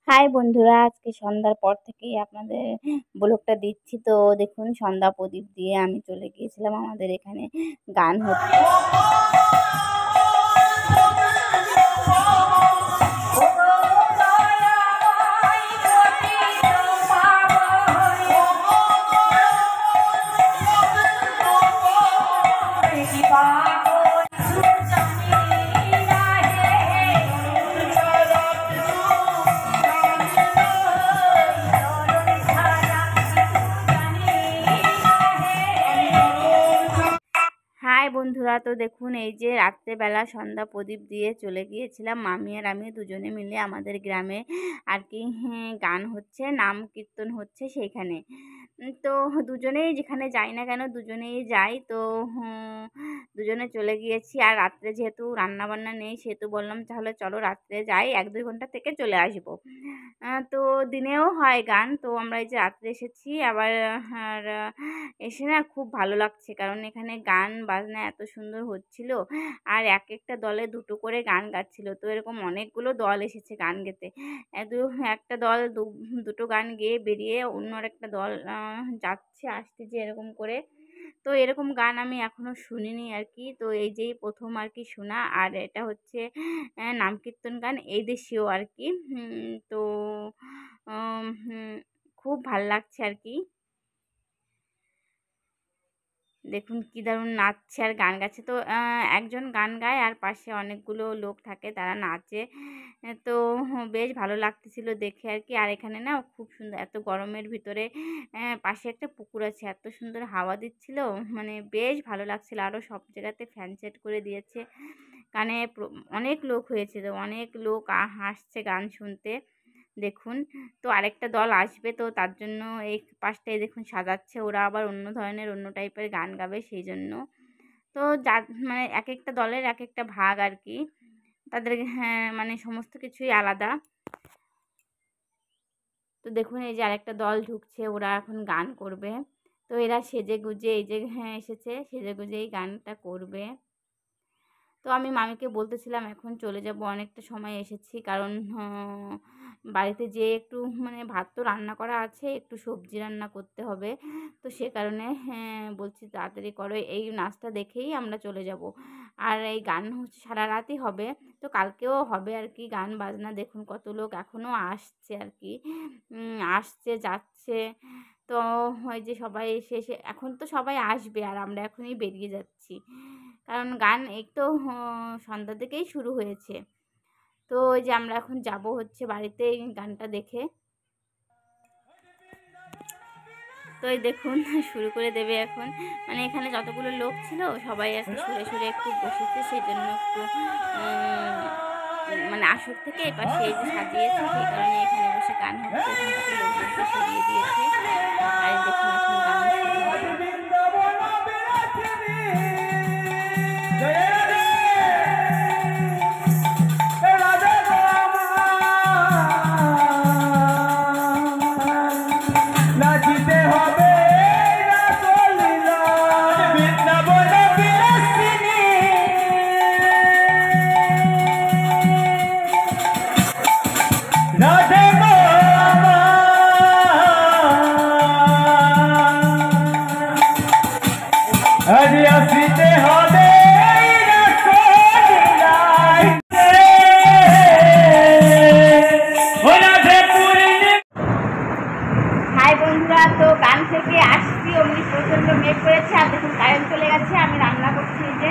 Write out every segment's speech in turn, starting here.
High বন্ধুরা, আজকে সন্ধ্যার পর থেকেই আপনাদের ব্লগটা দিচ্ছি। তো দেখুন, সন্ধ্যা প্রদীপ দিয়ে আমি চলে গিয়েছিলাম। আমাদের এখানে গান হচ্ছে। হাই বন্ধুরা, তো দেখুন এই যে রাত্রেবেলা সন্ধ্যা প্রদীপ দিয়ে চলে গিয়েছিলাম মামি আর আমি দুজনে মিলে আমাদের গ্রামে আর কি গান হচ্ছে, নাম কীর্তন হচ্ছে সেইখানে। তো দুজনেই যেখানে যাই না কেন দুজনেই যাই। তো দুজনে চলে গিয়েছি। আর রাত্রে যেহেতু রান্না বান্না নেই সেহেতু বললাম তাহলে চলো রাত্রে যাই, 1-2 ঘন্টা থেকে চলে আসবো। তো দিনেও হয় গান। তো আমরা এই যে রাত্রে এসেছি আবার। আর এসে না খুব ভালো লাগছে, কারণ এখানে গান বাজনা এত সুন্দর হচ্ছিল। আর এক একটা দলে দুটো করে গান গাচ্ছিল। তো এরকম অনেকগুলো দল এসেছে গান গেতে। একটা দল দুটো গান গেয়ে বেরিয়ে অন্য আরেকটা দল যাচ্ছে আসছে এরকম করে। তো এরকম গান আমি এখনো শুনিনি আর কি। তো এই যেই প্রথম আর কি শোনা। আর এটা হচ্ছে নাম কীর্তন গান এই দেশীয় আর কি। তো খুব ভাল লাগছে আর কি। দেখুন কি দারুণ নাচছে আর গান গাচ্ছে। তো একজন গান গায় আর পাশে অনেকগুলো লোক থাকে তারা নাচে। তো বেশ ভালো লাগতেছিল দেখে আর কি। আর এখানে না খুব সুন্দর, এত গরমের ভিতরে পাশে একটা পুকুর আছে, এত সুন্দর হাওয়া দিচ্ছিল, মানে বেশ ভালো লাগছিল। আরও সব জায়গাতে ফ্যান সেট করে দিয়েছে। কানে অনেক লোক হয়েছে, তো অনেক লোক হাসছে গান শুনতে। দেখুন, তো আরেকটা দল আসবে, তো তার জন্য এই পাশটায় দেখুন সাজাচ্ছে। ওরা আবার অন্য ধরনের অন্য টাইপের গান গাবে সেই জন্য। তো যা মানে এক একটা দলের এক একটা ভাগ আর কি। তাদের হ্যাঁ মানে সমস্ত কিছুই আলাদা। তো দেখুন এই যে আরেকটা দল ঢুকছে, ওরা এখন গান করবে। তো এরা সেজে গুজে এই যে এসেছে, সেজে গুজে এই গানটা করবে। তো আমি মামিকে বলতেছিলাম এখন চলে যাব, অনেকটা সময় এসেছি, কারণ বাড়িতে যেয়ে একটু মানে ভাত তো রান্না করা আছে, একটু সবজি রান্না করতে হবে। তো সে কারণে বলছি তাড়াতাড়ি করো, এই নাচটা দেখেই আমরা চলে যাব। আর এই গান হচ্ছে সারা রাতই হবে। তো কালকেও হবে আর কি গান বাজনা। দেখুন কত লোক এখনও আসছে আর কি, আসছে যাচ্ছে। তো হয় যে সবাই এসে এসে এখন তো সবাই আসবে আর আমরা এখনই বেরিয়ে যাচ্ছি, কারণ গান এই তো সন্ধ্যা থেকেই শুরু হয়েছে। তো ওই যে আমরা এখন যাব হচ্ছে বাড়িতে এই গানটা দেখে। তো এই দেখুন শুরু করে দেবে এখন। মানে এখানে যতগুলো লোক ছিল সবাই আর কি সুরে সুরে একটু বসেছে, সেই জন্য একটু মানে আসর থেকে এই পাশে এই যে সাজিয়েছে সেই কারণে এখানে বসে গান হচ্ছে। এখান থেকে লোকজনকে সরিয়ে দিয়েছে। আর এই দেখুন এখন গান শুরু হবে। হাই বন্ধুরা, তো গান থেকে আসছি অমনি প্রচণ্ড মেঘ করেছে। আর দেখুন কারেন্ট চলে গেছে। আমি রান্না করছি, এই যে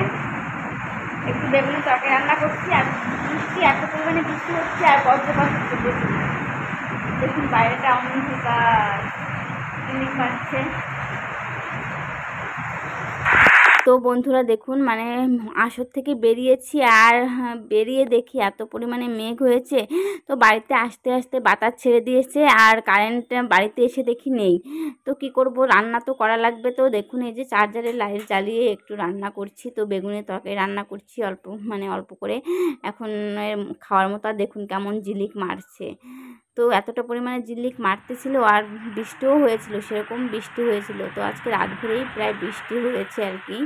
একটু বেগুনি তরকারি রান্না করছি। আর বৃষ্টি এত পরিমাণে বৃষ্টি হচ্ছে আর বজ্রপাত হচ্ছে প্রচুর। দেখুন বাইরেটা অন্ধকার, ইলিশ মারছে। তো বন্ধুরা দেখুন মানে আসর থেকে বেরিয়েছি আর বেরিয়ে দেখি এত পরিমাণে মেঘ হয়েছে। তো বাড়িতে আসতে আসতে বাতাস ছেড়ে দিয়েছে আর কারেন্ট বাড়িতে এসে দেখি নেই। তো কি করব, রান্না তো করা লাগবে। তো দেখুন এই যে চার্জারের লাইট জ্বালিয়ে একটু রান্না করছি। তো বেগুনের তরকারি রান্না করছি অল্প, মানে অল্প করে। এখন খাওয়ার মতো। আর দেখুন কেমন ঝিলিক মারছে। তো এতটা পরিমাণে ঝিলিক মারতেছিল আর বৃষ্টিও হয়েছিল, সেরকম বৃষ্টি হয়েছিল। তো আজকে রাত ভরেই প্রায় বৃষ্টি হয়েছে আর কি।